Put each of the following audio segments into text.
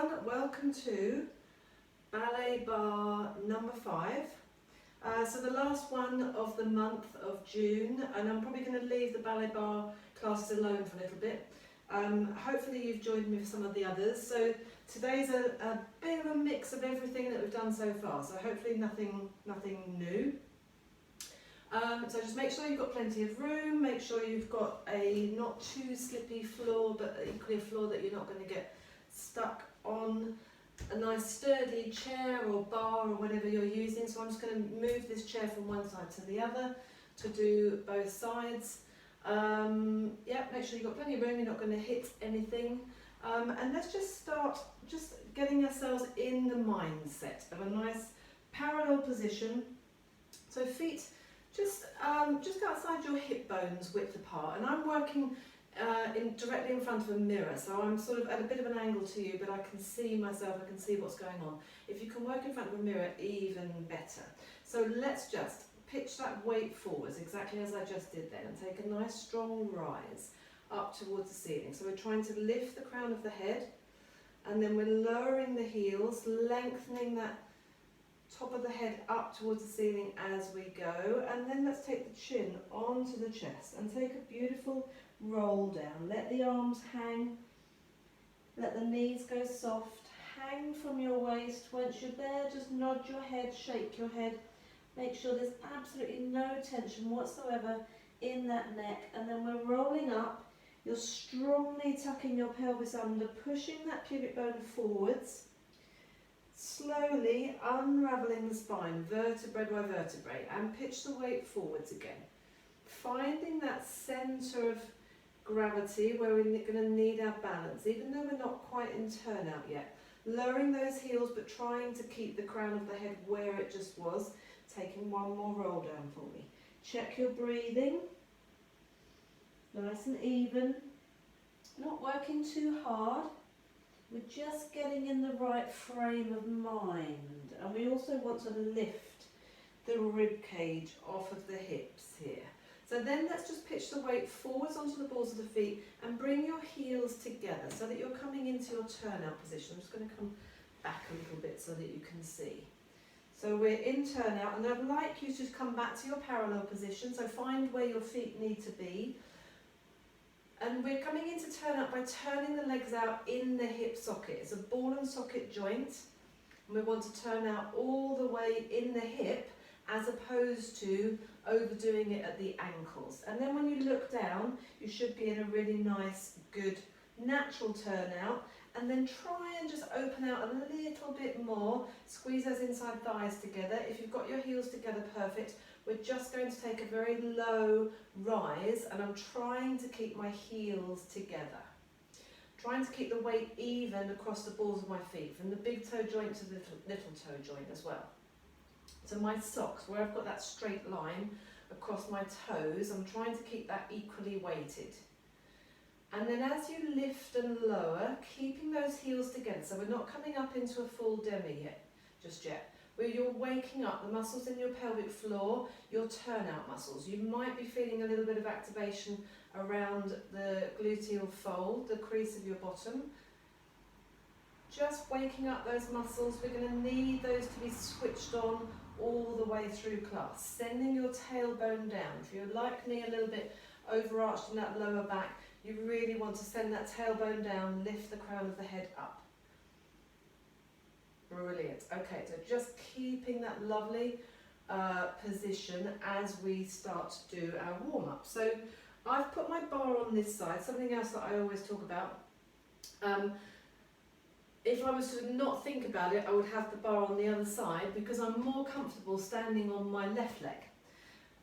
everyone, welcome to Ballet Barre number 5. So the last one of the month of June, and I'm probably going to leave the Ballet Barre classes alone for a little bit. Hopefully you've joined me for some of the others. So today's a bit of a mix of everything that we've done so far, so hopefully nothing new. So just make sure you've got plenty of room, make sure you've got a not too slippy floor, but equally a floor that you're not going to get stuck on, a nice sturdy chair or bar or whatever you're using. So I'm just going to move this chair from one side to the other to do both sides. Make sure you've got plenty of room, you're not going to hit anything. And let's just start just getting ourselves in the mindset of a nice parallel position. So feet just outside your hip bones width apart, and I'm working directly in front of a mirror, so I'm sort of at a bit of an angle to you, but I can see myself, I can see what's going on. If you can work in front of a mirror, even better. So let's just pitch that weight forwards exactly as I just did then, and take a nice strong rise up towards the ceiling. So we're trying to lift the crown of the head, and then we're lowering the heels, lengthening that top of the head up towards the ceiling as we go. And then let's take the chin onto the chest and take a beautiful roll down. Let the arms hang, let the knees go soft, hang from your waist. Once you're there, just nod your head, shake your head, make sure there's absolutely no tension whatsoever in that neck. And then we're rolling up. You're strongly tucking your pelvis under, pushing that pubic bone forwards, slowly unravelling the spine, vertebrae by vertebrae, and pitch the weight forwards again. Finding that centre of gravity where we're going to need our balance, even though we're not quite in turnout yet. Lowering those heels, but trying to keep the crown of the head where it just was. Taking one more roll down for me. Check your breathing. Nice and even. Not working too hard. We're just getting in the right frame of mind, and we also want to lift the rib cage off of the hips here. So then let's just pitch the weight forwards onto the balls of the feet and bring your heels together so that you're coming into your turnout position. I'm just going to come back a little bit so that you can see. So we're in turnout, and I'd like you to come back to your parallel position, so find where your feet need to be. And we're coming into turnout by turning the legs out in the hip socket. It's a ball and socket joint, and we want to turn out all the way in the hip as opposed to overdoing it at the ankles. And then when you look down, you should be in a really nice, good, natural turnout. And then try and just open out a little bit more. Squeeze those inside thighs together. If you've got your heels together, perfect. We're just going to take a very low rise, and I'm trying to keep my heels together. Trying to keep the weight even across the balls of my feet, from the big toe joint to the little toe joint as well. So my socks, where I've got that straight line across my toes, I'm trying to keep that equally weighted. And then as you lift and lower, keeping those heels together, so we're not coming up into a full demi just yet. Where you're waking up the muscles in your pelvic floor, your turnout muscles. You might be feeling a little bit of activation around the gluteal fold, the crease of your bottom. Just waking up those muscles. We're going to need those to be switched on all the way through class. Sending your tailbone down. If you're like me, a little bit overarched in that lower back, you really want to send that tailbone down, lift the crown of the head up. Brilliant. Okay, so just keeping that lovely position as we start to do our warm-up. So I've put my bar on this side, something else that I always talk about. If I was to not think about it, I would have the bar on the other side because I'm more comfortable standing on my left leg.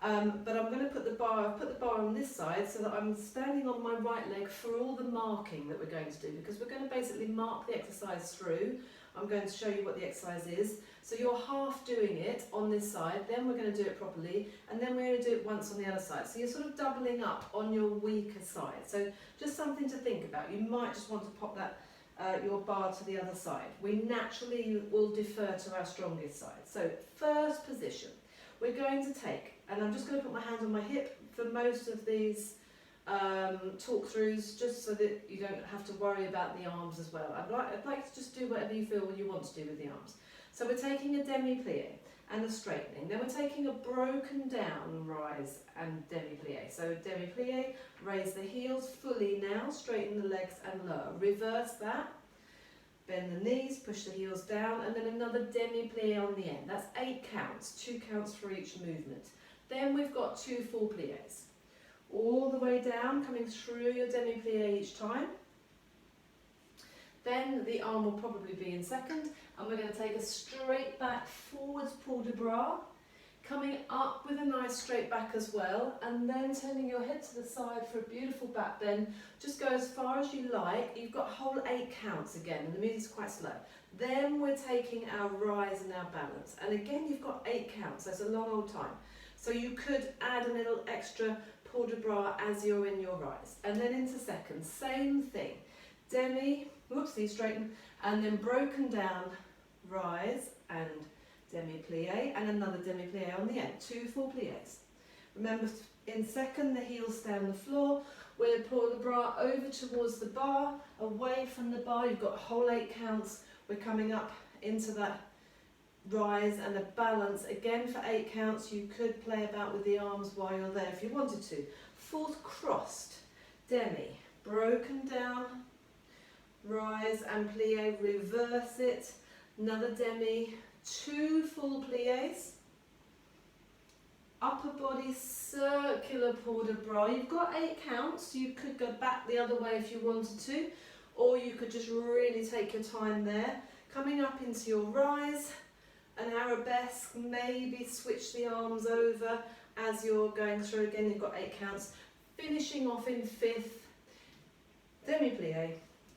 But I'm going to put the bar on this side so that I'm standing on my right leg for all the marking that we're going to do, because we're going to basically mark the exercise through. I'm going to show you what the exercise is. So you're half doing it on this side, then we're going to do it properly, and then we're going to do it once on the other side. So you're sort of doubling up on your weaker side. So just something to think about. You might just want to pop that your bar to the other side. We naturally will defer to our strongest side. So first position, we're going to take, and I'm just going to put my hand on my hip for most of these talk-throughs, just so that you don't have to worry about the arms as well. I'd like to just do whatever you feel you want to do with the arms. So we're taking a demi-plie and a straightening. Then we're taking a broken down rise and demi-plie. So demi-plie, raise the heels fully now, straighten the legs and lower. Reverse that, bend the knees, push the heels down, and then another demi-plie on the end. That's 8 counts, 2 counts for each movement. Then we've got 2 full plies. All the way down, coming through your demi-plie each time. Then the arm will probably be in second, and we're going to take a straight back forwards port de bras, coming up with a nice straight back as well, and then turning your head to the side for a beautiful back bend. Just go as far as you like. You've got whole 8 counts again, and the music's quite slow. Then we're taking our rise and our balance, and again you've got 8 counts. That's a long old time. So you could add a little extra port de bras as you're in your rise, and then into second, same thing. Demi, whoopsie, straighten, and then broken down, rise and demi-plie, and another demi-plie on the end, 2 full plies. Remember, in second, the heels stay on the floor. We'll pull the bra over towards the bar, away from the bar. You've got a whole 8 counts. We're coming up into that rise and a balance again for 8 counts. You could play about with the arms while you're there if you wanted to. Fourth, crossed, demi, broken down, rise and plie, reverse it, another demi, 2 full plies, upper body circular port de bras. You've got 8 counts. You could go back the other way if you wanted to, or you could just really take your time there. Coming up into your rise, an arabesque, maybe switch the arms over as you're going through. Again, you've got 8 counts. Finishing off in 5th, demi-plie,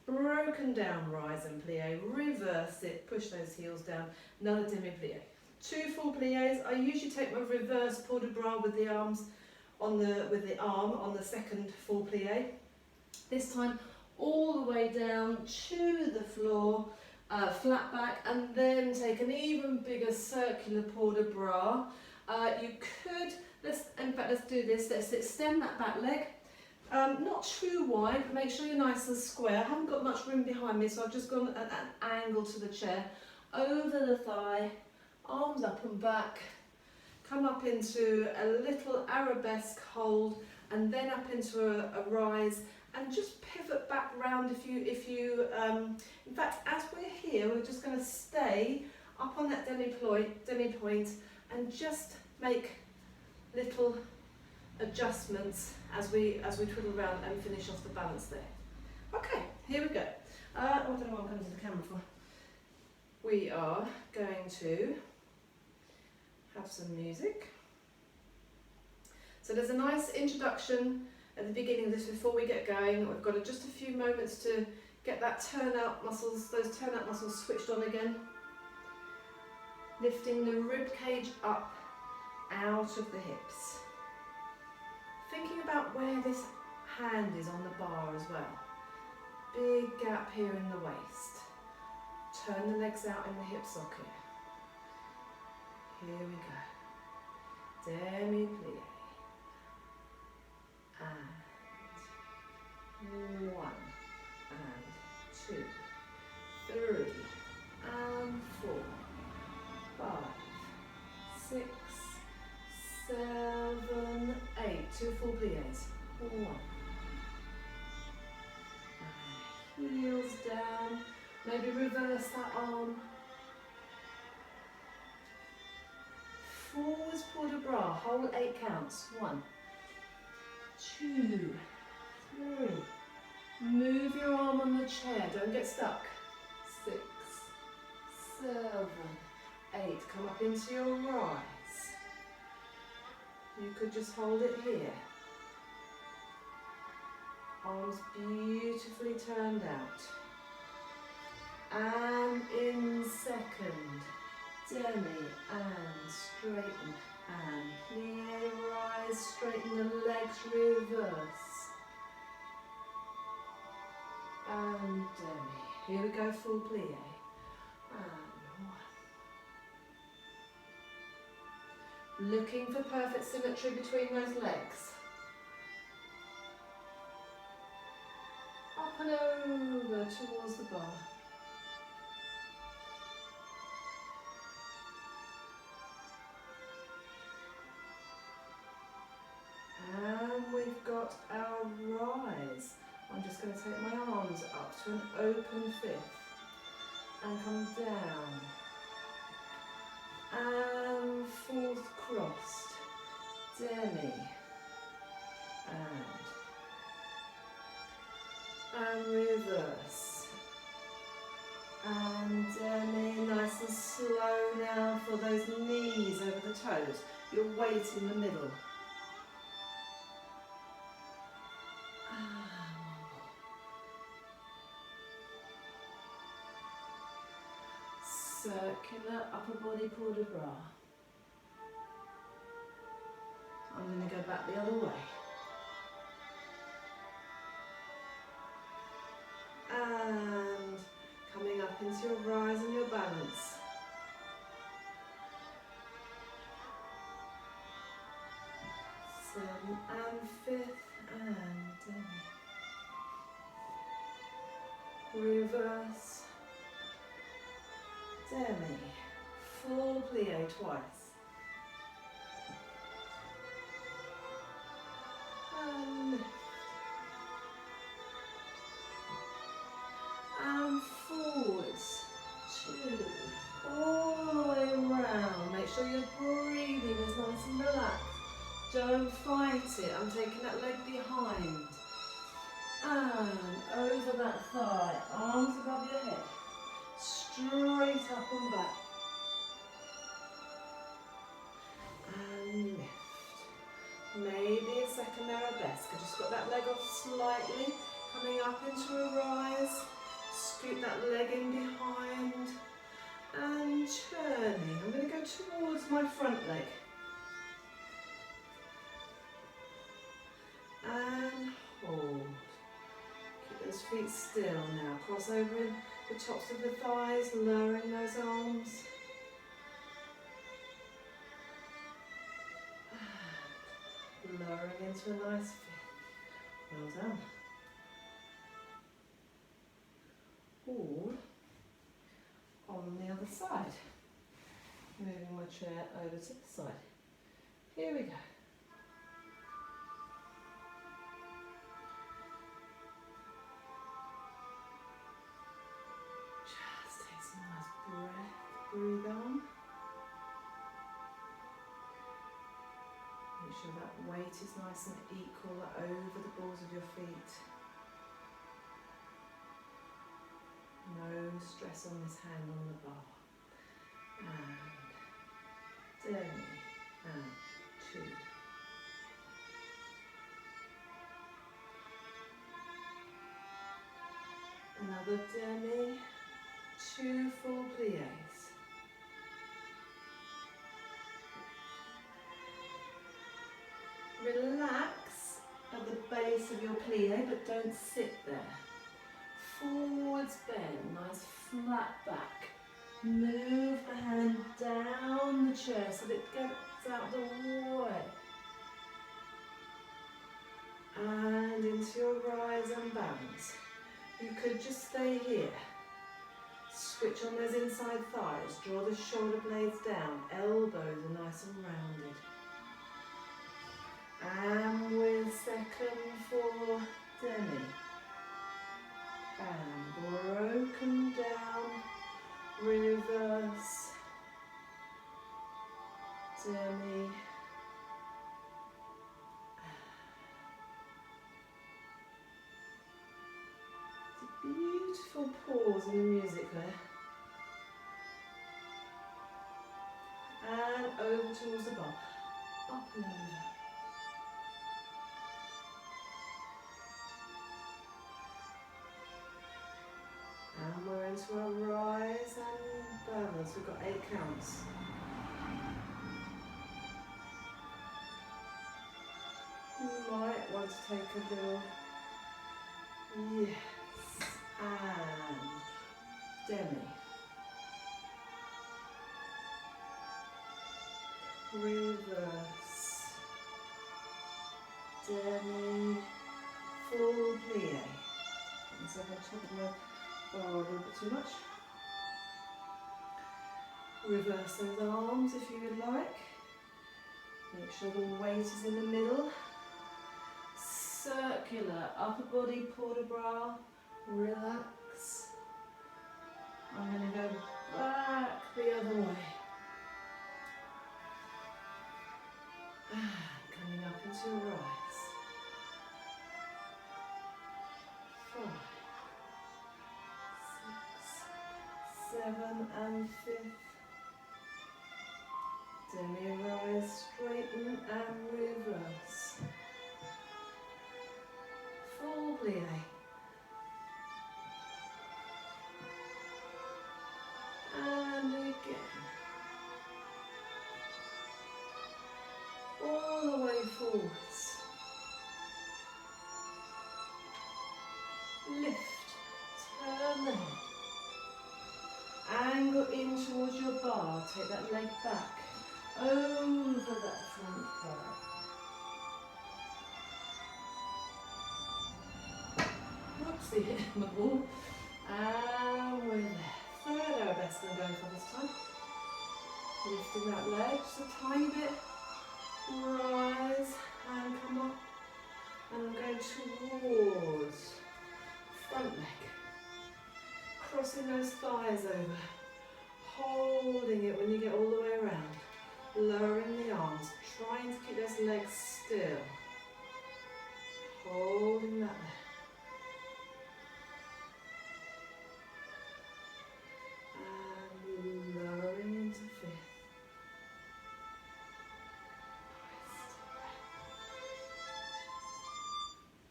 broken down rise and plie, reverse it, push those heels down, another demi-plie. 2 full plies. I usually take my reverse port de bras with the arms on the arm on the second full plie. This time all the way down to the floor, flat back, and then take an even bigger circular port de bras. You could, in fact let's do this, let's extend that back leg. Not too wide, but make sure you're nice and square. I haven't got much room behind me, so I've just gone at an angle to the chair. Over the thigh, arms up and back, come up into a little arabesque hold, and then up into a rise, and just pivot back round if you in fact, as we're here, we're just going to stay up on that demi point and just make little adjustments as we twiddle around and finish off the balance there. Okay, here we go. I don't know what I'm coming to the camera for. We are going to have some music. So there's a nice introduction at the beginning of this before we get going. We've got just a few moments to get that turnout muscles, those turnout muscles switched on again. Lifting the rib cage up out of the hips. Thinking about where this hand is on the bar as well. Big gap here in the waist. Turn the legs out in the hip socket. Here we go. Demi-plie. And 1, and 2, 3, and 4, 5, 6, 7, 8. 2 full plies. 1. And heels down. Maybe reverse that arm. Forwards port de bras. Whole 8 counts. 1, 2, 3. Move your arm on the chair. Don't get stuck. 6, 7, 8. Come up into your rise. You could just hold it here. Arms beautifully turned out. And in second, demi and straighten and plie, rise, straighten the legs, reverse. And demi. Here we go, full plie. And 1. Looking for perfect symmetry between those legs. Up and over towards the bar. And we've got our rise. I'm just going to take my arms up to an open fifth and come down. And fourth crossed, demi, and reverse, and demi, nice and slow now for those knees over the toes, your weight in the middle. Circular upper body port de bras. I'm going to go back the other way. And coming up into your rise and your balance. Seven and fifth and demi. Reverse. Demi. Full plie twice. And lift. And forwards. Two. All the way around. Make sure your breathing is nice and relaxed. Don't fight it. I'm taking that leg behind. And over that thigh. Arms above your head. Straight up and back. And lift. Maybe a second arabesque. I just got that leg off slightly. Coming up into a rise. Scoop that leg in behind. And turning. I'm going to go towards my front leg. And hold. Keep those feet still now. Cross over in the tops of the thighs, lowering those arms. Lowering into a nice fit. Well done. All on the other side. Moving my chair over to the side. Here we go. Just take some nice breath. Breathe on. Make sure that weight is nice and equal over the balls of your feet. No stress on this hand on the bar. And demi, and two. Another demi, two full plies. Relax at the base of your plie, but don't sit there. Forwards bend, nice flat back. Move the hand down the chair so that it gets out the way. And into your rise and balance. You could just stay here. Switch on those inside thighs. Draw the shoulder blades down. Elbows are nice and rounded. And with second for demi. And broken down, reverse, demi, it's a beautiful pause in the music there. And over towards the bar, up and over. And we're into a rise and balance. We've got 8 counts. You might want to take a little, yes, and demi. Reverse, demi, full plie. myself on top of my bar a little bit too much. Reverse those arms if you would like. Make sure the weight is in the middle. Circular upper body port de bras. Relax. I'm going to go back the other way. Coming up into a rise. 5, 6, 7 and 5th. Demi-rise, straighten and reverse. Full plie. And again. All the way forwards. Lift, turn the head. Angle in towards your bar, take that leg back. Over that front thigh. Whoopsie, hit my ball. And we're there. Third arabesque I'm going for this time. Lifting that leg just a tiny bit. Rise and come up. And I'm going towards front leg. Crossing those thighs over. Holding it when you get all the way around. Lowering the arms, trying to keep those legs still. Holding that there. And lowering into 5th.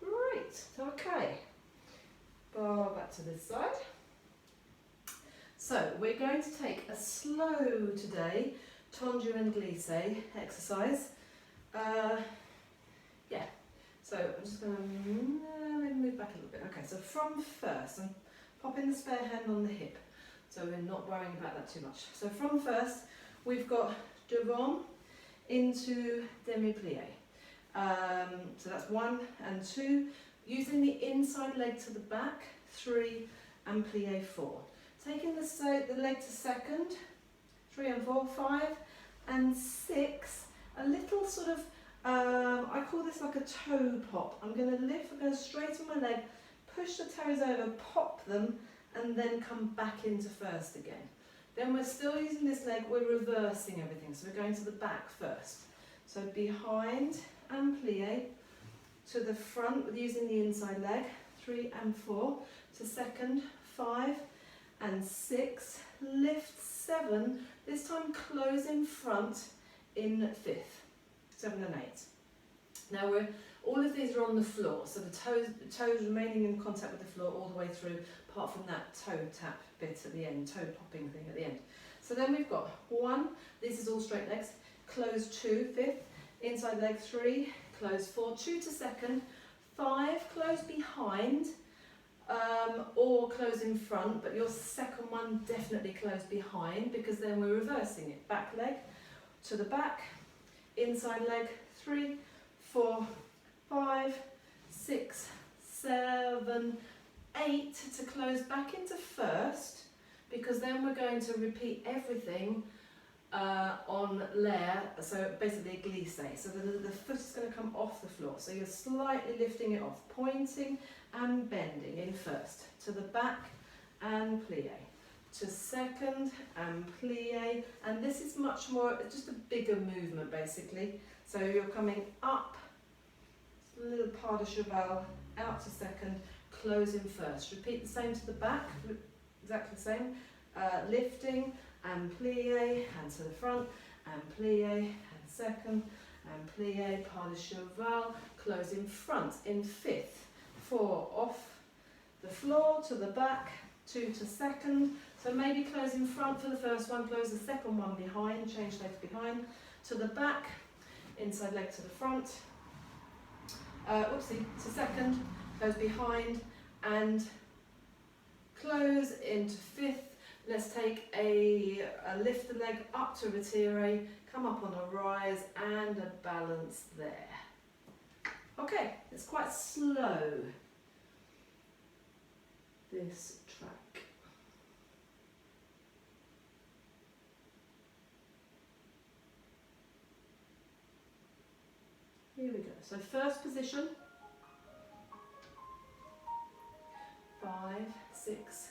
Great, okay. Bar back to this side. So we're going to take a slow today Tendu Glisse exercise. Yeah, so I'm just going to maybe move back a little bit. Okay, so from first, I'm popping the spare hand on the hip, so we're not worrying about that too much. So from first, we've got devant into demi-plie. So that's 1 and 2, using the inside leg to the back, 3 and plie 4. Taking the leg to second, 3 and 4, 5 and 6, a little sort of, I call this like a toe pop. I'm going to lift, I'm going to straighten my leg, push the toes over, pop them, and then come back into first again. Then we're still using this leg, we're reversing everything, so we're going to the back first. So behind and plie, to the front with using the inside leg, 3 and 4, to second, 5 and 6, lift 7, this time close in front in 5th, 7 and 8. Now all of these are on the floor, so the toes remaining in contact with the floor all the way through, apart from that toe tap bit at the end, toe popping thing at the end. So then we've got 1, this is all straight legs, close 2, 5th, inside leg 3, close 4, 2 to second, 5, close behind, or close in front, but your second one definitely close behind, because then we're reversing it. Back leg to the back, inside leg 3, 4, 5, 6, 7, 8 to close back into first, because then we're going to repeat everything on l'air, so basically a glisse. So the foot is going to come off the floor, so you're slightly lifting it off, pointing and bending in first, to the back and plie, to second and plie, and this is much more, just a bigger movement basically. So you're coming up, a little pas de cheval, out to second, close in first. Repeat the same to the back, exactly the same, lifting and plie, and to the front, and plie, and second, and plie, pas de cheval, close in front in 5th, 4 off the floor to the back, 2 to second, so maybe close in front for the first one, close the second one behind, change leg behind, to the back, inside leg to the front, to second, close behind, and close into 5th. Let's take lift the leg up to retire, come up on a rise and a balance there. Okay, it's quite slow. this track. Here we go. So first position, 5, 6,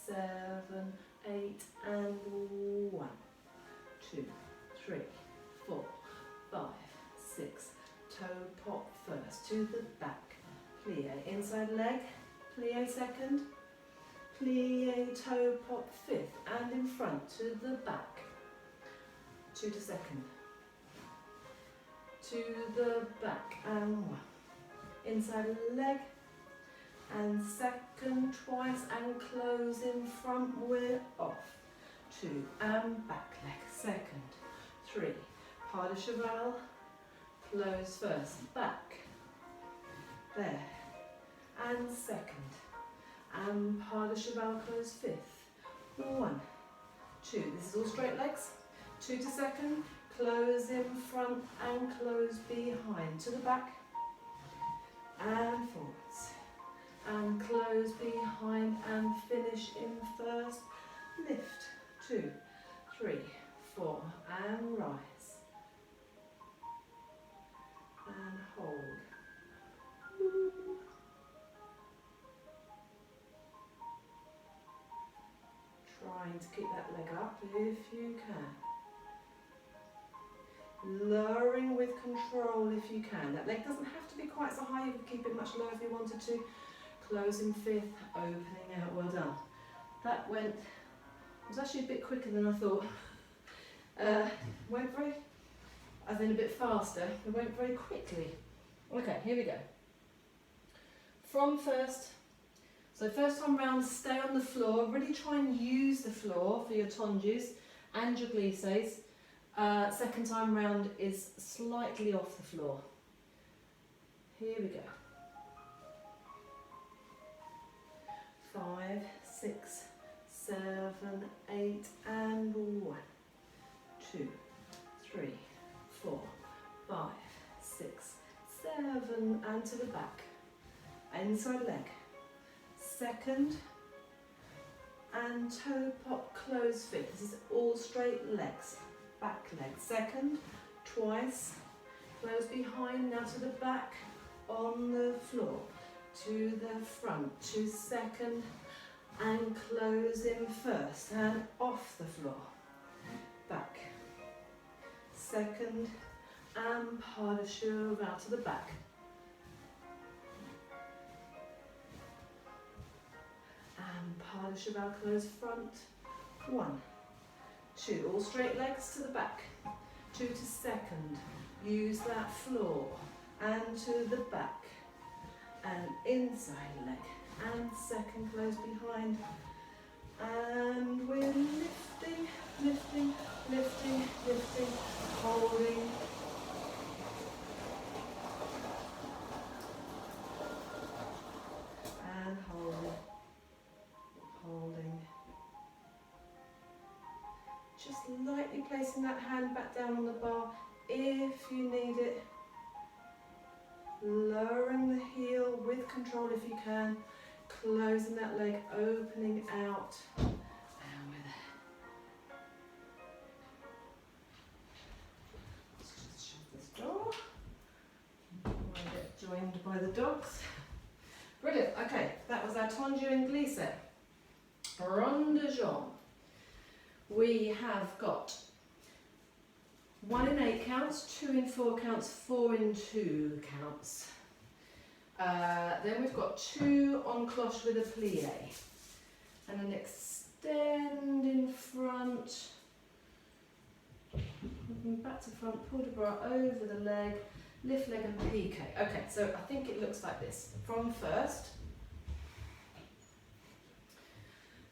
7, 8, and 1, 2, 3, 4, 5, 6. Toe pop first to the back. Plie inside leg. Plie second. Plie toe pop fifth and in front to the back. 2 to second. To the back and 1. Inside leg and second twice and close in front, we're off. 2 and back leg, second, 3, pas de cheval, close first, back, there, and second, and pas de cheval, close fifth, 1, 2, this is all straight legs, 2 to second, close in front and close behind, to the back, and forwards, and close behind and finish in first, lift, 2, 3, 4, and rise, and hold. Woo. Trying to keep that leg up if you can. Lowering with control if you can. That leg doesn't have to be quite so high, you could keep it much lower if you wanted to. Closing fifth, opening out, well done. That was actually a bit quicker than I thought. Went very, as in a bit faster, it went very quickly. Okay, here we go. From first, so first time round, stay on the floor, really try and use the floor for your tendus and your glisses. Second time round is slightly off the floor. Here we go. 5, 6, 7, 8, and 1, 2, 3, 4, 5, 6, 7, and to the back. Inside leg. Second, and toe pop, close fifth. This is all straight legs. Back leg. Second, twice, close behind, now to the back, on the floor. To the front, to second, and close in first, and off the floor, back, second, and pas de cheval to the back, and pas de cheval, close front, 1, 2, all straight legs to the back, 2 to second, use that floor, and to the back, and inside leg, and second, close behind, and we're lifting, lifting, lifting, lifting, holding, and holding, holding, just lightly placing that hand back down on the bar if you need it. Lowering the heel with control if you can, closing that leg, opening out, and we're there. Let's just shut this door. I get joined by the dogs. Brilliant, okay, that was our Tendu Glisse. Ronds de Jambe. We have got 1 in 8 counts, 2 in 4 counts, 4 in 2 counts. Then we've got 2 on cloche with a plie. And an extend in front. Back to front, pull the bra over the leg, lift leg and pique. Okay, so I think it looks like this. From first.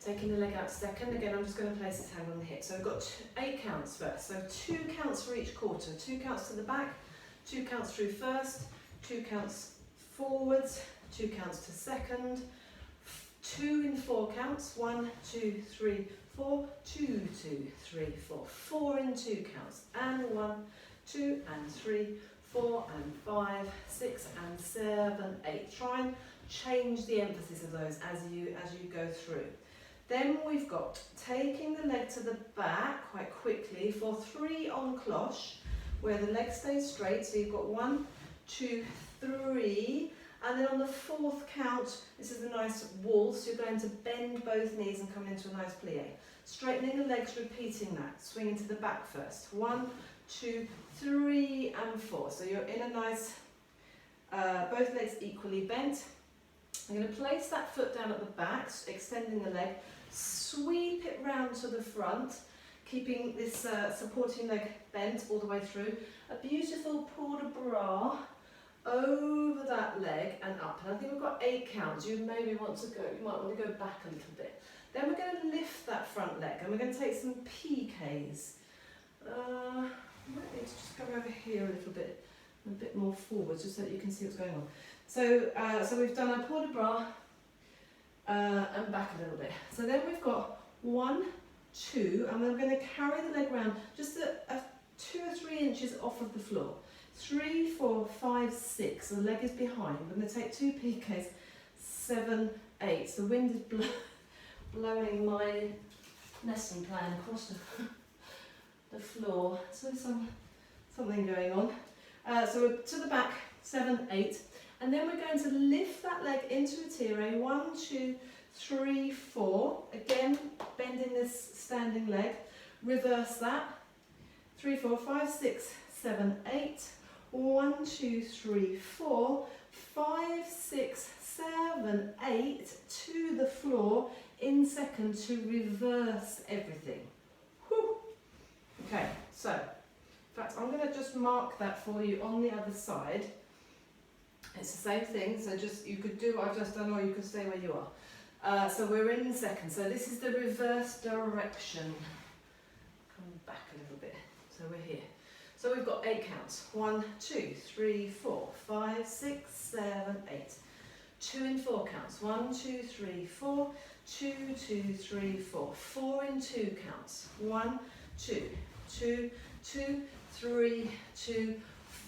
Taking the leg out to second, again I'm just going to place this hand on the hip. So we've got 8 counts first, so 2 counts for each quarter, 2 counts to the back, 2 counts through first, 2 counts forwards, 2 counts to second, 2 in 4 counts, 1, 2, 3, 4, 2, 2, 3, 4, 4 in 2 counts, and 1, 2 and 3, 4 and 5, 6 and 7, 8. Try and change the emphasis of those as you go through. Then we've got taking the leg to the back quite quickly for 3 on cloche, where the leg stays straight. So you've got 1, 2, 3, and then on the 4th count, this is a nice waltz. You're going to bend both knees and come into a nice plie. Straightening the legs, repeating that. Swinging to the back first. 1, 2, 3, and 4. So you're in a nice, both legs equally bent. I'm going to place that foot down at the back, extending the leg. Sweep it round to the front, keeping this supporting leg bent all the way through. A beautiful port de bras over that leg and up. And I think we've got 8 counts. You maybe want to go, you might want to go back a little bit. Then we're going to lift that front leg and we're going to take some PKs. I might need to just come over here a little bit, a bit more forward, just so that you can see what's going on. So we've done our port de bras and back a little bit. So then we've got 1, 2, and we're going to carry the leg round just 2 or 3 inches off of the floor. 3, 4, 5, 6. The leg is behind. We're going to take 2 PKs. 7, 8. So the wind is blowing my lesson plan across the floor. So there's something going on. So we're to the back. 7, 8. And then we're going to lift that leg into a tire. 1, 2, 3, 4. Again, bending this standing leg. Reverse that. 3, 4, 5, 6, 7, 8. 1, 2, 3, 4. 5, 6, 7, 8. To the floor in second to reverse everything. Whew. Okay, so, in fact, I'm going to just mark that for you on the other side. It's the same thing, so just you could do what I've just done or you could stay where you are. So we're in second, so this is the reverse direction. Come back a little bit, so we're here. So we've got 8 counts. 1, 2, 3, 4, 5, 6, 7, 8. 2 in 4 counts. 1, 2, 3, 4. 2, 2, 3, 4. 4 in 2 counts. 1, 2, 2, 2, 3, 2,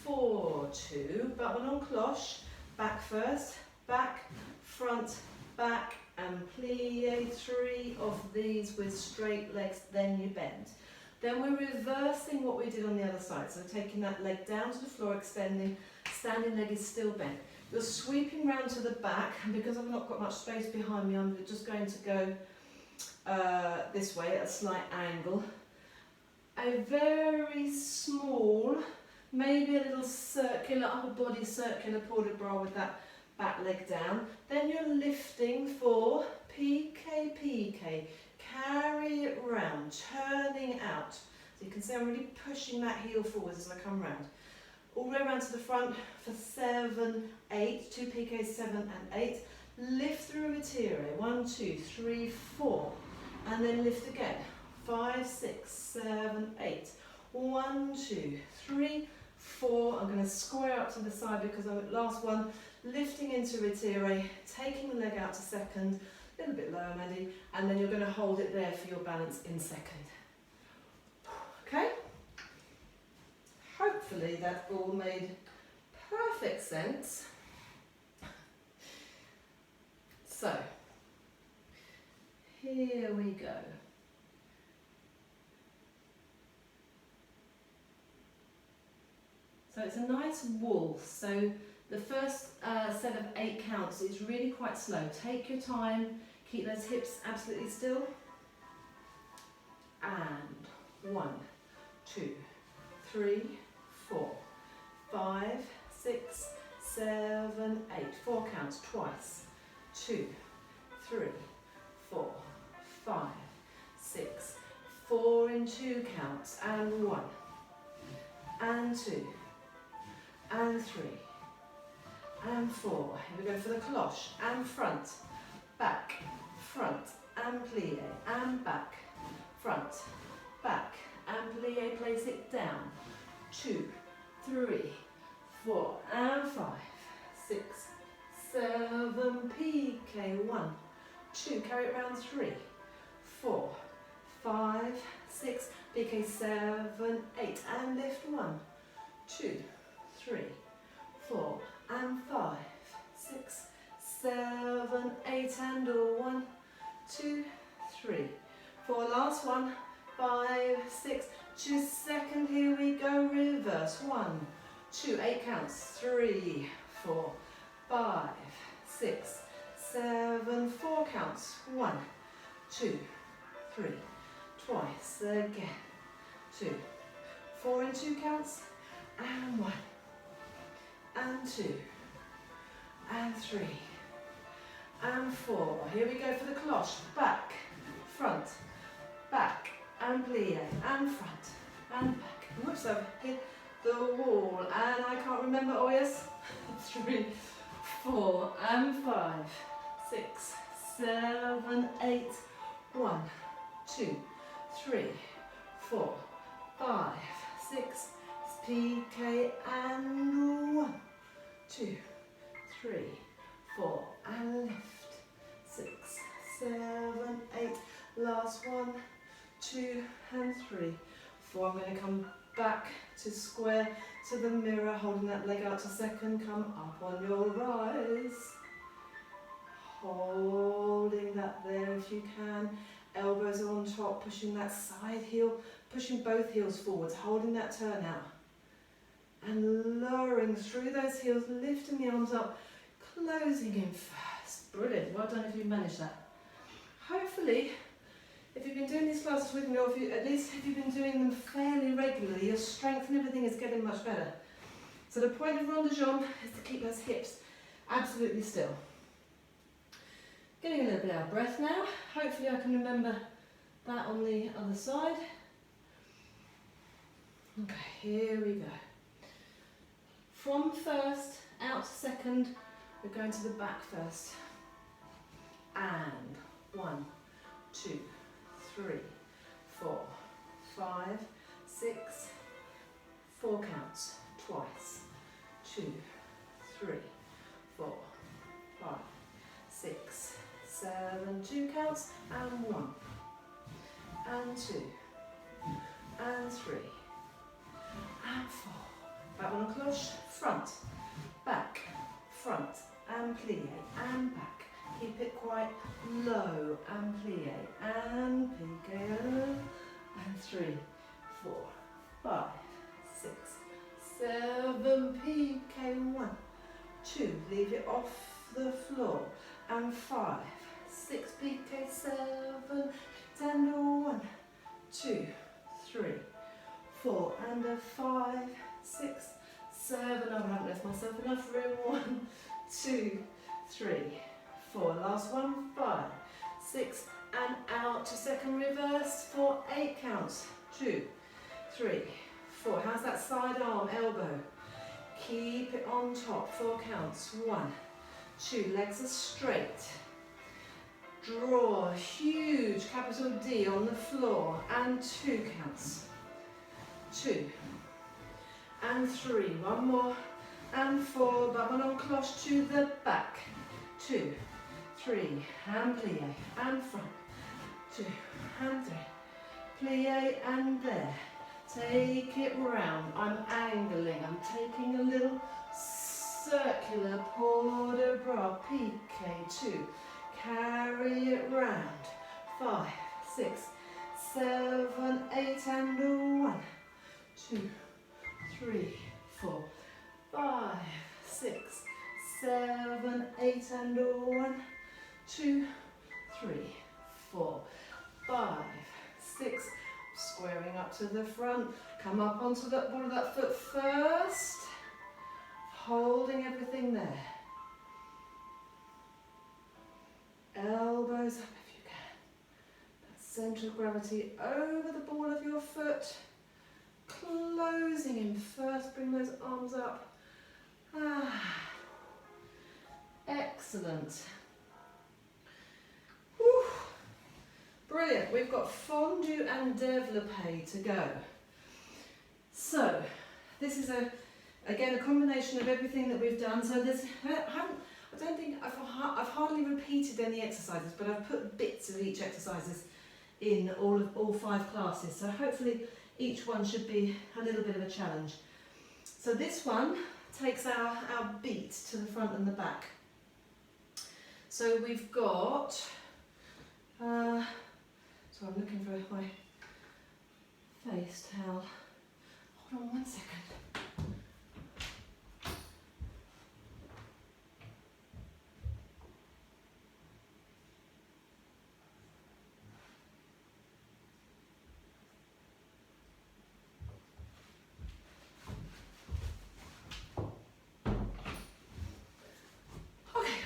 4, 2. But one on cloche. Back first. Back, front, back, and plie. 3 of these with straight legs, then you bend. Then we're reversing what we did on the other side. So taking that leg down to the floor, extending, standing leg is still bent. You're sweeping round to the back, and because I've not got much space behind me, I'm just going to go this way at a slight angle. A very small, maybe a little circular, upper body circular port de bras with that back leg down. Then you're lifting for PK, PK. Carry it round, turning out. So you can see I'm really pushing that heel forwards as I come round. All the way around to the front for 7, 8. 2 PKs, 7 and 8. Lift through a tire. 1, 2, 3, 4. And then lift again. 5, 6, 7, 8. 1, 2, 3, 4. I'm going to square up to the side because I'm at last one. Lifting into retire, taking the leg out to second. A little bit lower, Maddie, and then you're going to hold it there for your balance in second. Okay? Hopefully that all made perfect sense. So, here we go. So it's a nice waltz. So the first set of 8 counts is really quite slow. Take your time, keep those hips absolutely still. And 1, 2, 3, 4, 5, 6, 7, 8. 4 counts twice. 2, 3, 4, 5, 6, 4 in 2 counts. And 1, and 2, and 3. And 4. Here we go for the cloche. And front, back, front, and plie, and back, front, back, and plie. Place it down. 2, 3, 4, and 5, 6, 7. PK. 1, 2. Carry it round. 3, 4, 5, 6. PK. 7, 8. And lift. 1, 2, 3, 4. And 5, 6, 7, 8 and 1, 2, 3, 4, last one, 5, 6, choose second, here we go, reverse, 1, 2, 8 counts, 3, 4, 5, 6, 7, 4 counts, 1, 2, 3, twice again, 2, 4 and 2 counts, and 1, and 2, and 3, and 4. Here we go for the cloche. Back, front, back, and plie, and front, and back. Whoops, I've hit the wall, and I can't remember, oh yes, 3, 4, and 5, 6, 7, 8, 1, 2, 3, 4, 5, 6, PK, and 1, 2, 3, 4, and lift, 6, 7, 8, last 1, 2, and 3, 4. I'm going to come back to square to the mirror, holding that leg out to second, come up on your rise, holding that there if you can, elbows are on top, pushing that side heel, pushing both heels forwards, holding that turn out, and lowering through those heels, lifting the arms up, closing in first. Brilliant, well done if you managed that. Hopefully, if you've been doing these classes with me, or at least if you've been doing them fairly regularly, your strength and everything is getting much better. So the point of Ronds de Jambe is to keep those hips absolutely still. Getting a little bit out of breath now. Hopefully I can remember that on the other side. Okay, here we go. From first, out to second, we're going to the back first. And 1, 2, 3, 4, 5, 6, 4 counts, twice, 2, 3, 4, 5, 6, 7, 2 counts, and 1, and 2, and 3, and 4. Back on a cloche, front, back, front, and plie, and back. Keep it quite low, and plie, and pique, and 3, 4, 5, 6, 7, pique, 1, 2, leave it off the floor, and 5, 6, pique, 7, and 1, 2, 3, 4, and a 5, 6, 7, I haven't left myself enough room, 1, 2, 3, 4, last one, 5, 6, and out to second reverse for 8 counts, 2, 3, 4, how's that side arm, elbow, keep it on top, 4 counts, 1, 2, legs are straight, draw a huge capital D on the floor, and 2 counts, 2, and 3, one more, and 4, but one on cloche to the back, 2, 3, and plie, and front, 2, and 3, plie, and there, take it round, I'm angling, I'm taking a little circular port de bras, pique, 2, carry it round, 5, 6, 7, 8, and 1, 2, 3, 4, 5, 6, 7, 8, and 1, 2, 3, 4, 5, 6, squaring up to the front, come up onto the ball of that foot first, holding everything there. Elbows up if you can. That centre of gravity over the ball of your foot, closing in first, bring those arms up. Excellent. Whew. Brilliant, we've got Fondu and Developpe to go. So, this is again a combination of everything that we've done. So I don't think I've hardly repeated any exercises, but I've put bits of each exercises in all 5 classes. So hopefully each one should be a little bit of a challenge. So this one takes our beat to the front and the back. So we've got, so I'm looking for my face towel. Hold on 1 second.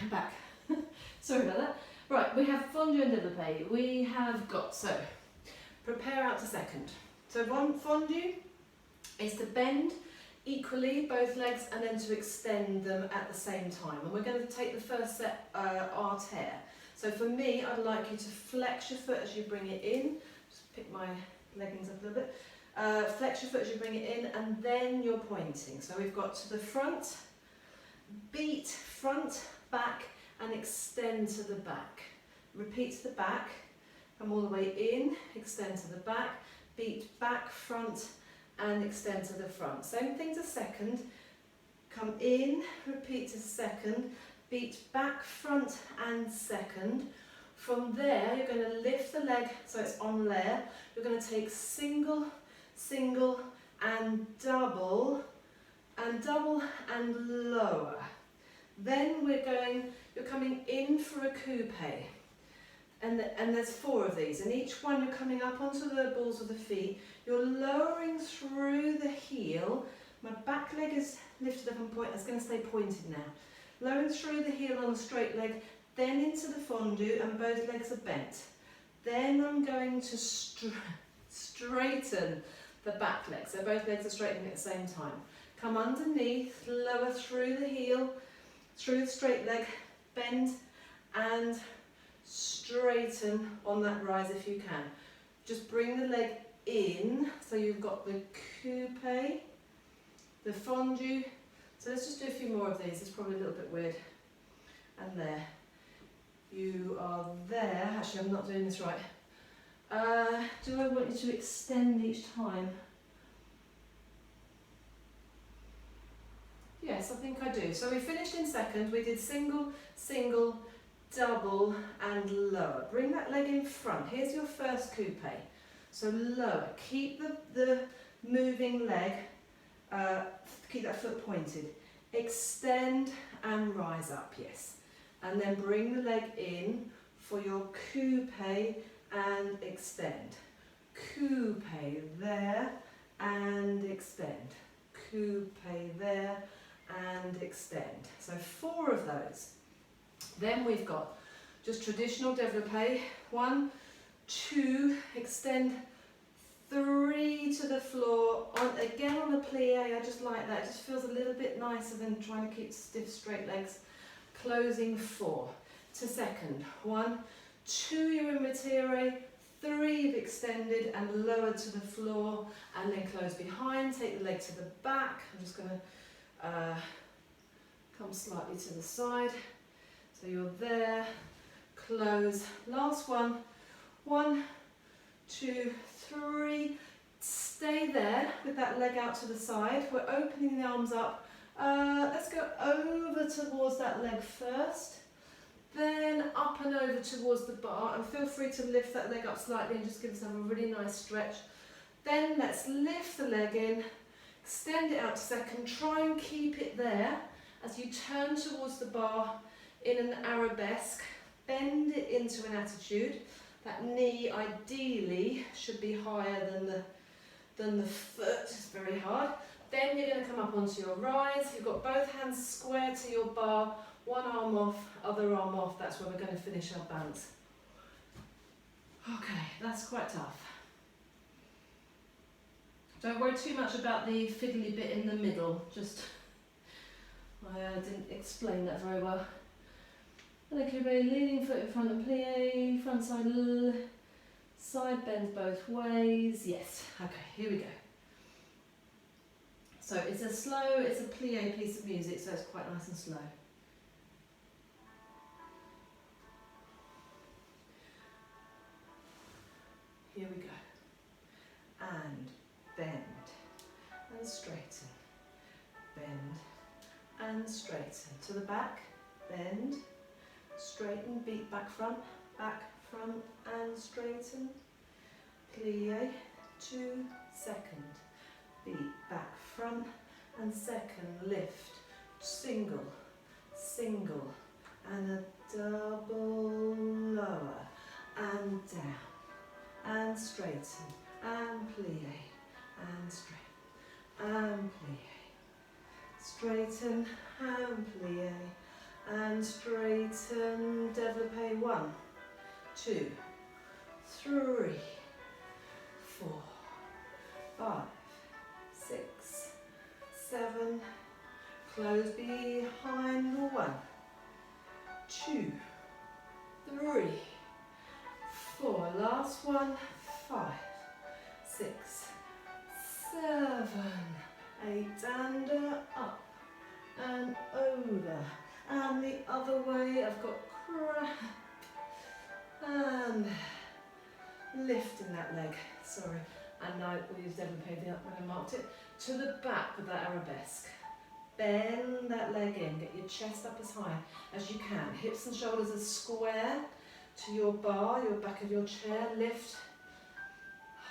I'm back. Sorry about that. Right, we have Fondu Developpe. We have got, so, prepare out to second. So Fondu is to bend equally both legs and then to extend them at the same time. And we're going to take the first set artère. So for me, I'd like you to flex your foot as you bring it in. Just pick my leggings up a little bit. Flex your foot as you bring it in, and then you're pointing. So we've got to the front, beat, front, back, and extend to the back. Repeat to the back, come all the way in, extend to the back, beat back, front, and extend to the front. Same thing to second, come in, repeat to second, beat back, front, and second. From there, you're going to lift the leg so it's on there. You're going to take single, single, and double, and lower. Then you're coming in for a coupe. And there's 4 of these, and each one you're coming up onto the balls of the feet. You're lowering through the heel. My back leg is lifted up and point. It's going to stay pointed now. Lowering through the heel on the straight leg, then into the fondu, and both legs are bent. Then I'm going to straighten the back leg, so both legs are straightening at the same time. Come underneath, lower through the heel, through the straight leg, bend and straighten on that rise if you can. Just bring the leg in, so you've got the coupe, the fondu. So let's just do a few more of these. It's probably a little bit weird. And there. You are there. Actually, I'm not doing this right. Do I want you to extend each time? Yes, I think I do. So we finished in second. We did single, single, double, and lower. Bring that leg in front. Here's your first coupe. So lower. Keep the moving leg, keep that foot pointed. Extend and rise up, yes. And then bring the leg in for your coupe and extend. Coupe there and extend. Coupe there and extend. So 4 of those. Then we've got just traditional développé. 1, 2, extend, 3 to the floor. Again on the plie, I just like that. It just feels a little bit nicer than trying to keep stiff straight legs. Closing 4 to second. 1, 2, you're in retire. 3, you've extended and lowered to the floor, and then close behind. Take the leg to the back. I'm just going to come slightly to the side. So you're there, close. Last one. 1, 2, 3. Stay there with that leg out to the side. We're opening the arms up. Let's go over towards that leg first. Then up and over towards the bar, and feel free to lift that leg up slightly and just give yourself a really nice stretch. Then let's lift the leg in, extend it out to second, try and keep it there as you turn towards the bar in an arabesque. Bend it into an attitude. That knee ideally should be higher than the foot, it's very hard. Then you're going to come up onto your rise. You've got both hands square to your bar, one arm off, other arm off. That's where we're going to finish our balance. Okay, that's quite tough. Don't worry too much about the fiddly bit in the middle. Just, I didn't explain that very well. Okay, leaning foot in front and plie, front side bend both ways. Yes, okay, here we go. So it's a plie piece of music, so it's quite nice and slow. Here we go. And bend and straighten. Bend and straighten. To the back, bend straighten, beat back front, and straighten. Plie, 2, second, beat back front, and second, lift, single, single, and a double lower, and down, and straighten, and plie, and straighten, and plie, straighten, and plie, and straighten, développe, 1, 2, 3, 4, 5, 6, 7, close behind, 1, 2, 3, 4, last one, 5, 6, 7, 8, and up, and over, and the other way, I've got crap, and lifting that leg, sorry, and I will use développé when I marked it, to the back with that arabesque. Bend that leg in, get your chest up as high as you can, hips and shoulders as square to your bar, your back of your chair, lift,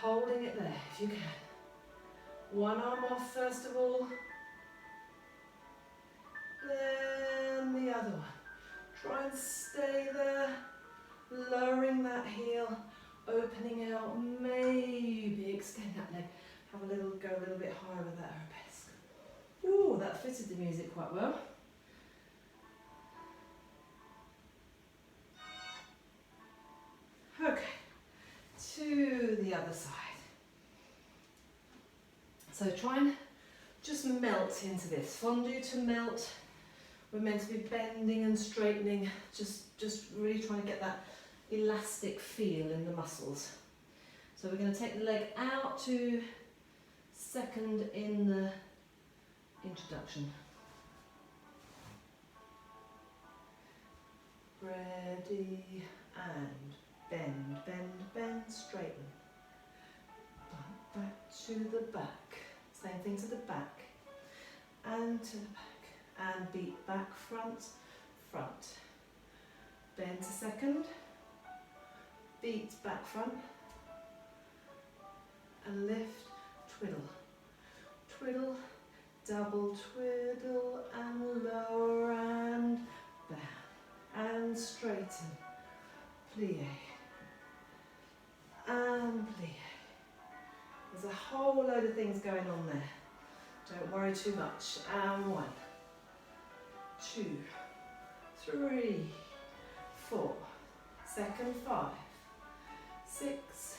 holding it there if you can. One arm off first of all, then the other one. Try and stay there, lowering that heel, opening out, maybe extend that leg, go a little bit higher with that arabesque. Ooh, that fitted the music quite well. Okay, to the other side. So try and just melt into this. Fondu to melt. We're meant to be bending and straightening, just really trying to get that elastic feel in the muscles. So we're going to take the leg out to second in the introduction. Ready, and bend, bend, bend, straighten. Back to the back. Same thing to the back. And to the back. And beat back, front, front. Bend to second. Beat back, front. And lift, twiddle. Twiddle, double twiddle, and lower, and down. And straighten. Plie. And plie. There's a whole load of things going on there. Don't worry too much. And 1, 2, 3, 4, second, 5, 6,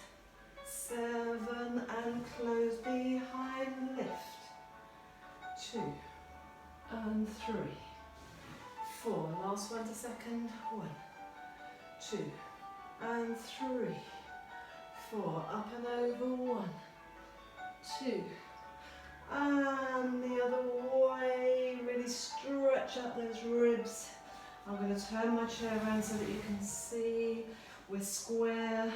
7, and close behind, lift, 2, and 3, 4, last one to second, 1, 2, and 3, 4, up and over, 1, 2, and the other way, really stretch up those ribs. I'm going to turn my chair around so that you can see we're square,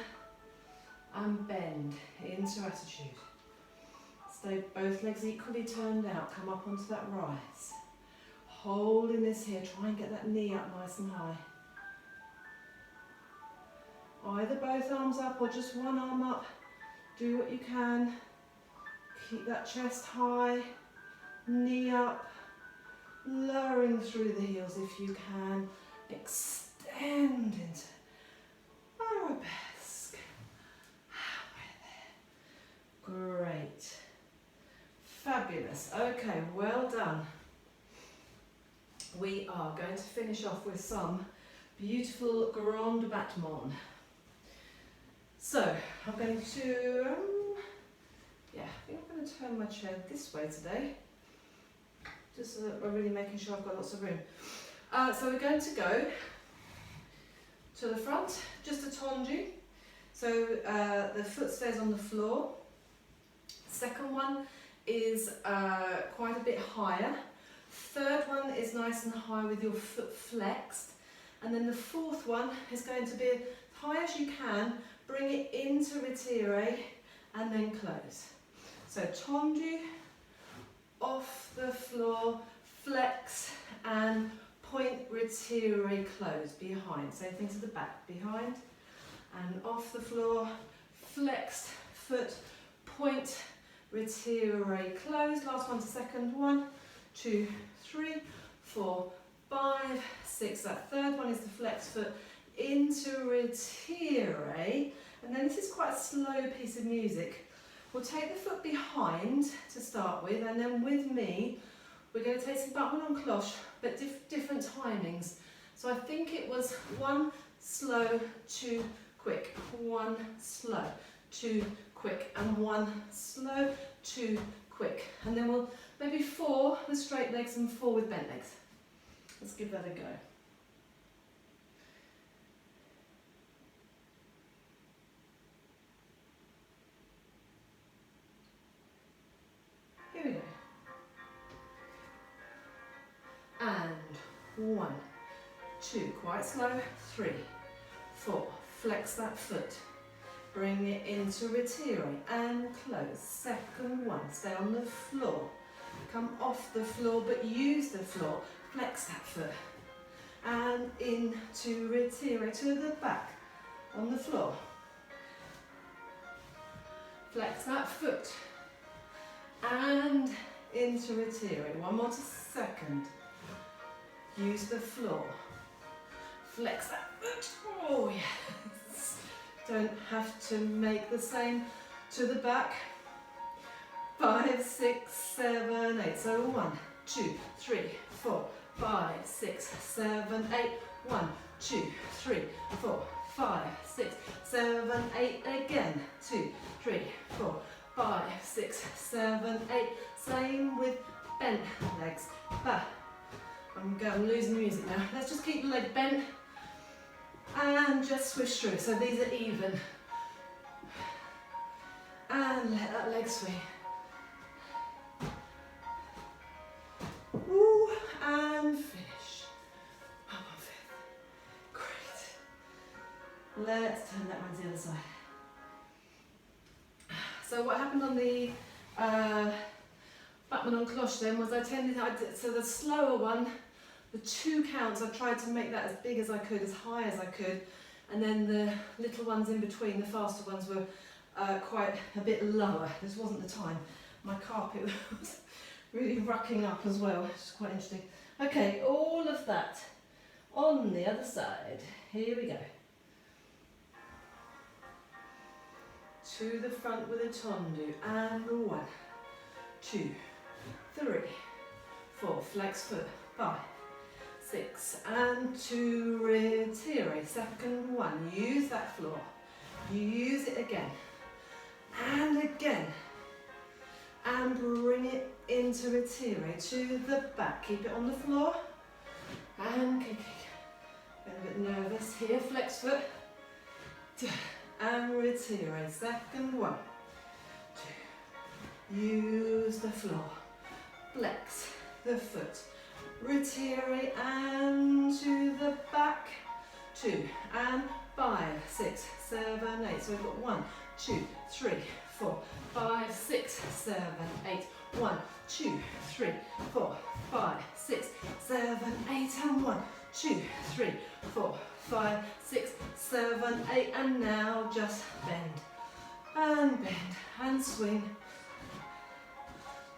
and bend into attitude. Stay both legs equally turned out, come up onto that rise. Holding this here, try and get that knee up nice and high. Either both arms up or just one arm up, do what you can. Keep that chest high, knee up, lowering through the heels if you can. Extend into arabesque. Great. Fabulous. Okay, well done. We are going to finish off with some beautiful Ronds de Battement. So, I'm going to, I think I'm going to turn my chair this way today, just so that we're really making sure I've got lots of room. So we're going to go to the front, just a tendu. So the foot stays on the floor. Second one is quite a bit higher. Third one is nice and high with your foot flexed. And then the fourth one is going to be as high as you can, bring it into retire and then close. So tendu, off the floor, flex and point, retire, close, behind. Same thing to the back, behind and off the floor, flexed foot, point, retire, close. Last one to second. 1, 2, 3, 4, 5, 6. That third one is the flexed foot into retire. And then this is quite a slow piece of music. We'll take the foot behind to start with, and then with me, we're going to take some Battement on Cloche, but different timings. So I think it was 1 slow, 2 quick, 1 slow, 2 quick, and 1 slow, 2 quick. And then we'll maybe 4 with straight legs and 4 with bent legs. Let's give that a go. Here we go. And 1, 2, quite slow, 3, 4, flex that foot, bring it into retire and close. Second one, stay on the floor, come off the floor but use the floor, flex that foot and into retire to the back on the floor. Flex that foot and into retire. One more to second. Use the floor. Flex that foot. Oh yes. Don't have to make the same to the back. 5, 6, 7, 8. So 1, 2, 3, 4, 5, 6, 7, 8. 1, 2, 3, 4, 5, 6, 7, 8. Again. 2, 3, 4, 5, 6, 7, 8. Same with bent legs. Back. I'm losing music now. Let's just keep the leg bent and just swish through. So these are even. And let that leg swing. Woo, and finish. Up on 5th. Great. Let's turn that one to the other side. So what happened on the Battement on Cloche then was so the slower one, the 2 counts, I tried to make that as big as I could, as high as I could, and then the little ones in between, the faster ones, were quite a bit lower. This wasn't the time. My carpet was really rucking up as well, which is quite interesting. Okay, all of that on the other side. Here we go. To the front with a tendu, and 1, 2, 3, 4, flex foot, 5, 6, and 2, retire. Second one, use that floor, use it again, and again, and bring it into retire to the back. Keep it on the floor, and kicking. Get a bit nervous here, flex foot, and retire. Second one, 2, use the floor, flex the foot, retire and to the back, 2 and 5, 6, 7, 8. So we've got 1, 2, 3, 4, 5, 6, 7, 8. 1, 2, 3, 4, 5, 6, 7, 8, and 1, 2, 3, 4, 5, 6, 7, 8, and now just bend and swing.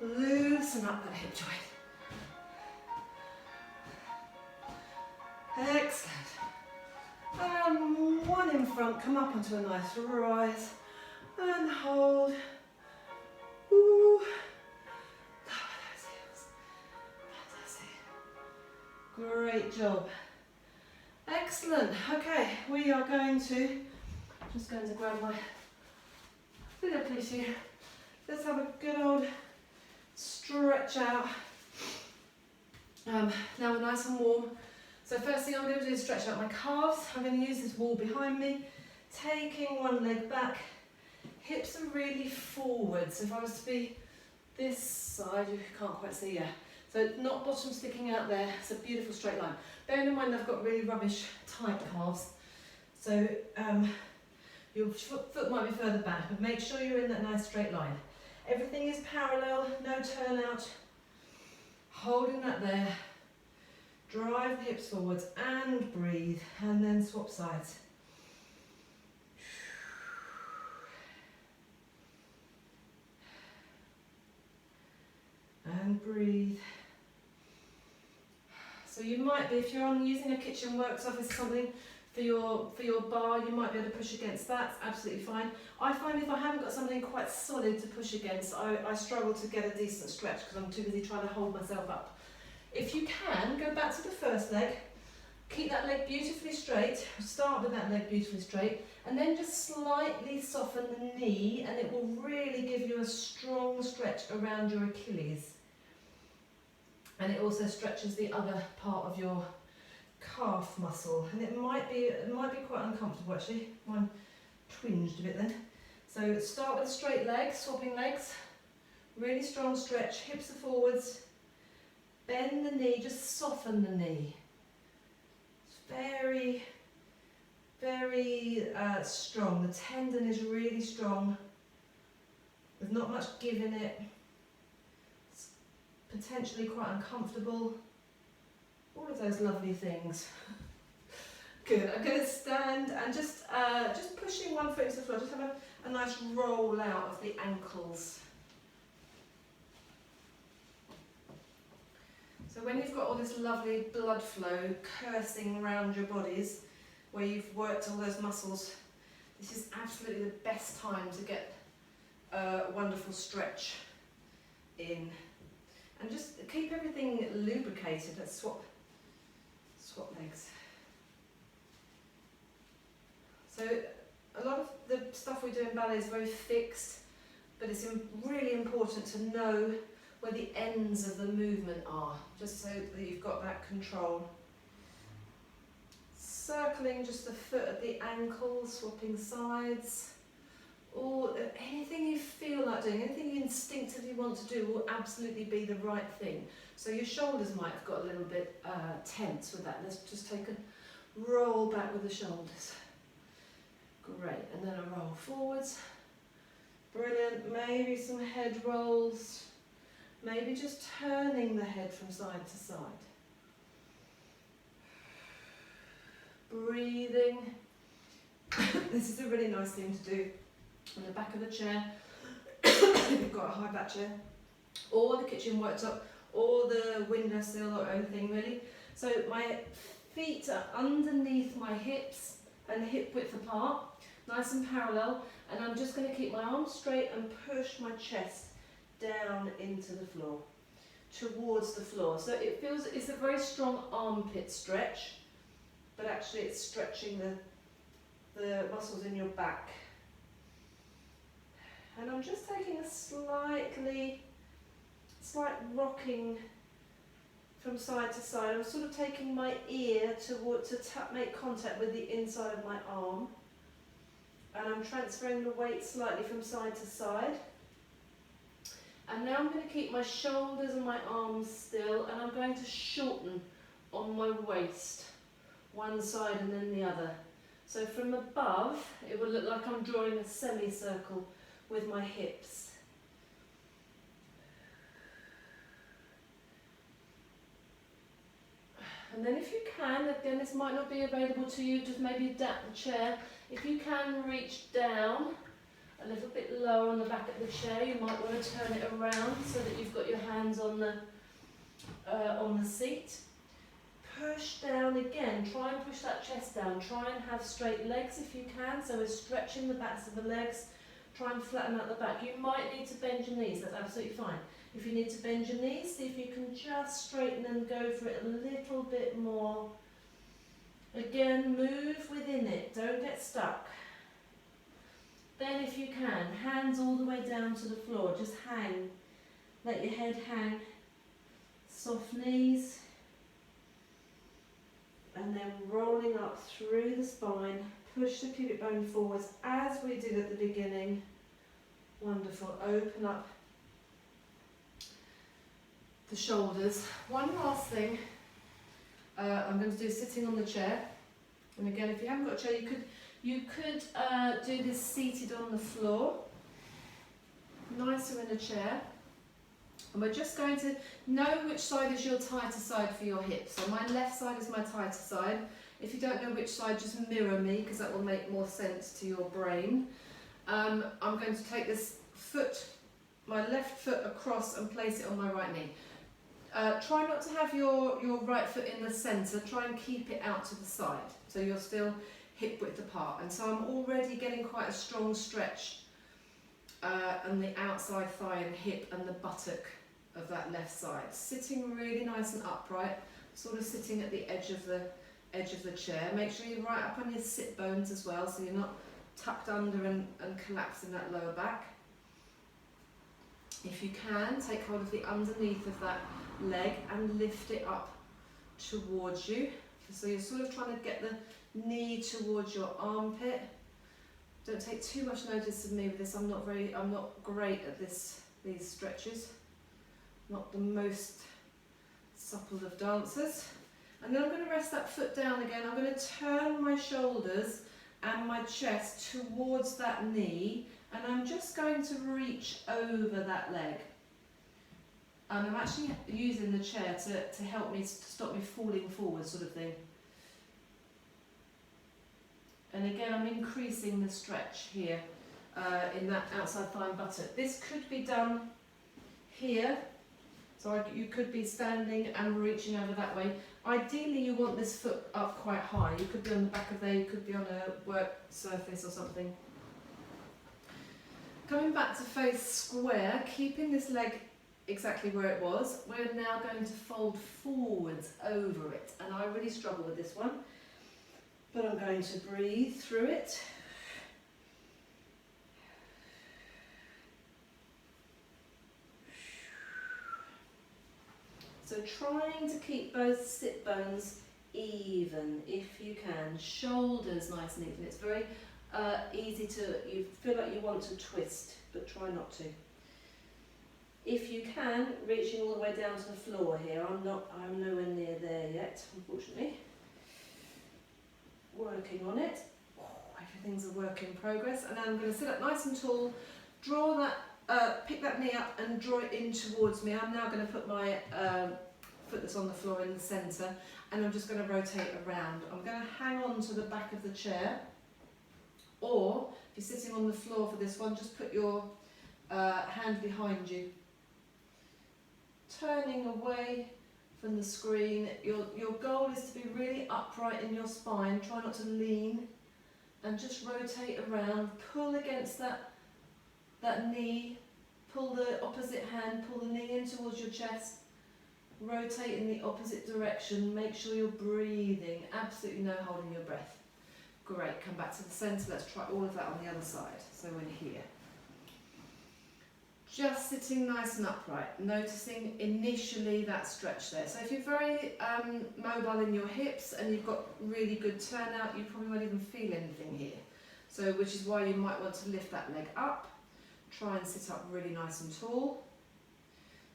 Loosen up that hip joint. Excellent. And 1 in front, come up onto a nice rise and hold. Ooh. Lower those heels. Fantastic. Great job. Excellent. Okay, we are going to, just going to grab my little piece here. Let's have a good old stretch out. Now we're nice and warm. So first thing I'm going to do is stretch out my calves. I'm going to use this wall behind me, taking one leg back. Hips are really forward. So if I was to be this side, you can't quite see, yeah. So not bottom sticking out there. It's a beautiful straight line. Bearing in mind I've got really rubbish tight calves. So your foot might be further back, but make sure you're in that nice straight line. Everything is parallel, no turn out. Holding that there. Drive the hips forwards and breathe, and then swap sides. And breathe. So you might be, if you're using a kitchen work surface or something for your bar, you might be able to push against that. It's absolutely fine. I find if I haven't got something quite solid to push against, I struggle to get a decent stretch because I'm too busy trying to hold myself up. If you can, go back to the first leg, keep that leg beautifully straight, start with that leg beautifully straight, and then just slightly soften the knee, and it will really give you a strong stretch around your Achilles. And it also stretches the other part of your calf muscle, and it might be quite uncomfortable actually. Mine twinged a bit then. So start with a straight leg, swapping legs, really strong stretch, hips are forwards, bend the knee, just soften the knee. It's very, very strong. The tendon is really strong. There's not much give in it. It's potentially quite uncomfortable. All of those lovely things. Good. I'm going to stand and just pushing one foot into the floor. Just have a nice roll out of the ankles. So when you've got all this lovely blood flow coursing around your bodies, where you've worked all those muscles, this is absolutely the best time to get a wonderful stretch in. And just keep everything lubricated. Let's swap legs. So a lot of the stuff we do in ballet is very fixed, but it's really important to know where the ends of the movement are, just so that you've got that control. Circling just the foot at the ankle, swapping sides, or anything you feel like doing, anything you instinctively want to do will absolutely be the right thing. So your shoulders might have got a little bit tense with that. Let's just take a roll back with the shoulders. Great, and then a roll forwards. Brilliant, maybe some head rolls. Maybe just turning the head from side to side. Breathing. This is a really nice thing to do on the back of the chair, if you've got a high back chair, or the kitchen worktop, or the windowsill, or anything really. So my feet are underneath my hips and hip width apart, nice and parallel, and I'm just going to keep my arms straight and push my chest down into the floor, towards the floor. So it feels, it's a very strong armpit stretch, but actually it's stretching the muscles in your back. And I'm just taking a slight rocking from side to side. I'm sort of taking my ear to make contact with the inside of my arm. And I'm transferring the weight slightly from side to side. And now I'm going to keep my shoulders and my arms still, and I'm going to shorten on my waist, one side and then the other. So from above, it will look like I'm drawing a semicircle with my hips. And then if you can, again this might not be available to you, just maybe adapt the chair. If you can reach down a little bit lower on the back of the chair, you might want to turn it around so that you've got your hands on the seat. Push down again, try and push that chest down, try and have straight legs if you can, so we're stretching the backs of the legs, try and flatten out the back. You might need to bend your knees, that's absolutely fine. If you need to bend your knees, see if you can just straighten and go for it a little bit more. Again, move within it, don't get stuck. Then if you can, hands all the way down to the floor, just hang. Let your head hang. Soft knees. And then rolling up through the spine, push the pubic bone forwards as we did at the beginning. Wonderful, open up the shoulders. One last thing I'm going to do sitting on the chair. And again, if you haven't got a chair, you could do this seated on the floor. Nicer in a chair. And we're just going to know which side is your tighter side for your hips. So my left side is my tighter side. If you don't know which side, just mirror me, because that will make more sense to your brain. I'm going to take this foot, my left foot across, and place it on my right knee. Try not to have your right foot in the centre, try and keep it out to the side, so you're still hip width apart. And so I'm already getting quite a strong stretch on the outside thigh and hip and the buttock of that left side. Sitting really nice and upright, sort of sitting at the edge of the chair. Make sure you're right up on your sit bones as well, so you're not tucked under and collapsing that lower back. If you can, take hold of the underneath of that leg and lift it up towards you. So you're sort of trying to get the knee towards your armpit. Don't take too much notice of me with this. I'm not great at these stretches. Not the most supple of dancers. And then I'm going to rest that foot down again. I'm going to turn my shoulders and my chest towards that knee, and I'm just going to reach over that leg. And I'm actually using the chair to help me, to stop me falling forward, sort of thing. And again, I'm increasing the stretch here in that outside thigh and buttock. This could be done here. So you could be standing and reaching over that way. Ideally, you want this foot up quite high. You could be on the back of there, you could be on a work surface or something. Coming back to face square, keeping this leg exactly where it was, we're now going to fold forwards over it. And I really struggle with this one, but I'm going to breathe through it. So trying to keep both sit bones even if you can. Shoulders nice and even. It's very easy to, you feel like you want to twist, but try not to. If you can, reaching all the way down to the floor here. I'm nowhere near there yet, unfortunately. Working on it. Oh, everything's a work in progress. And then I'm going to sit up nice and tall, draw that, pick that knee up and draw it in towards me. I'm now going to put my foot that's on the floor in the centre, and I'm just going to rotate around. I'm going to hang on to the back of the chair, or if you're sitting on the floor for this one, just put your hand behind you. Turning away from the screen, your goal is to be really upright in your spine. Try not to lean, and just rotate around. Pull against that knee, pull the opposite hand, pull the knee in towards your chest, rotate in the opposite direction, make sure you're breathing, absolutely no holding your breath. Great, come back to the centre, let's try all of that on the other side. So we're here. Just sitting nice and upright, noticing initially that stretch there. So if you're very mobile in your hips and you've got really good turnout, you probably won't even feel anything here. So which is why you might want to lift that leg up. Try and sit up really nice and tall.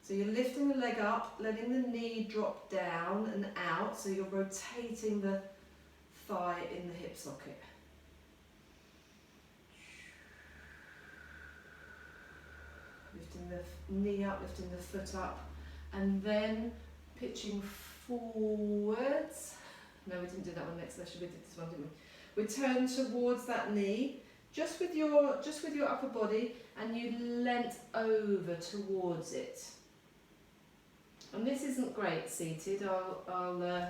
So you're lifting the leg up, letting the knee drop down and out, so you're rotating the thigh in the hip socket. Lifting the knee up, lifting the foot up, and then pitching forwards. No, we didn't do that one next session, we did this one, didn't we? We turn towards that knee, just with your upper body, and you leant over towards it. And this isn't great seated. I'll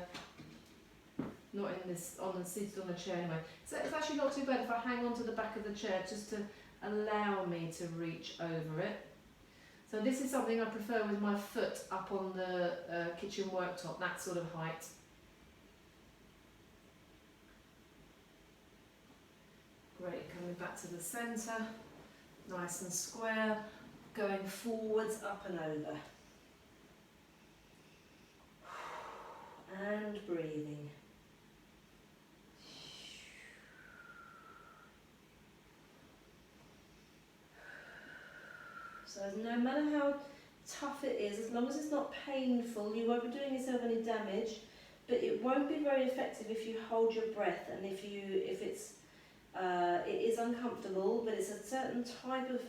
not in this seated on a chair anyway. So it's actually not too bad if I hang on to the back of the chair just to allow me to reach over it. So this is something I prefer with my foot up on the kitchen worktop, that sort of height. Great, coming back to the centre, nice and square, going forwards, up and over. And breathing. So no matter how tough it is, as long as it's not painful, you won't be doing yourself any damage, but it won't be very effective if you hold your breath and if it's it is uncomfortable, but it's a certain type of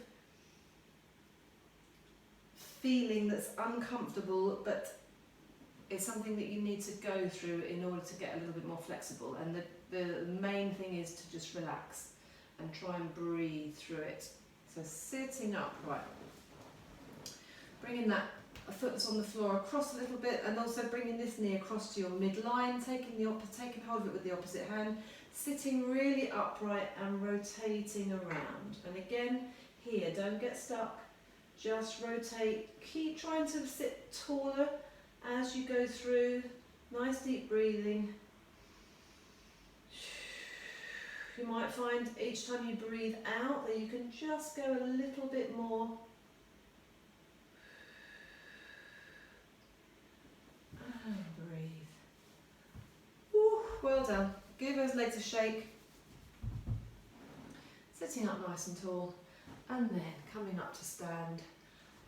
feeling that's uncomfortable, but it's something that you need to go through in order to get a little bit more flexible. And the main thing is to just relax and try and breathe through it. So sitting upright, bringing that a foot that's on the floor across a little bit, and also bringing this knee across to your midline, taking hold of it with the opposite hand, sitting really upright and rotating around. And again, here, don't get stuck, just rotate, keep trying to sit taller as you go through, nice deep breathing. You might find each time you breathe out that you can just go a little bit more. And breathe. Woo, well done. Give those legs a shake. Sitting up nice and tall, and then coming up to stand.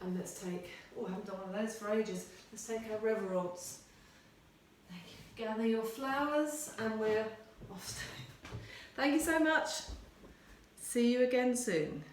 And let's take, oh, I haven't done one of those for ages. Let's take our reverence. Thank you. Gather your flowers, and we're off. Thank you so much. See you again soon.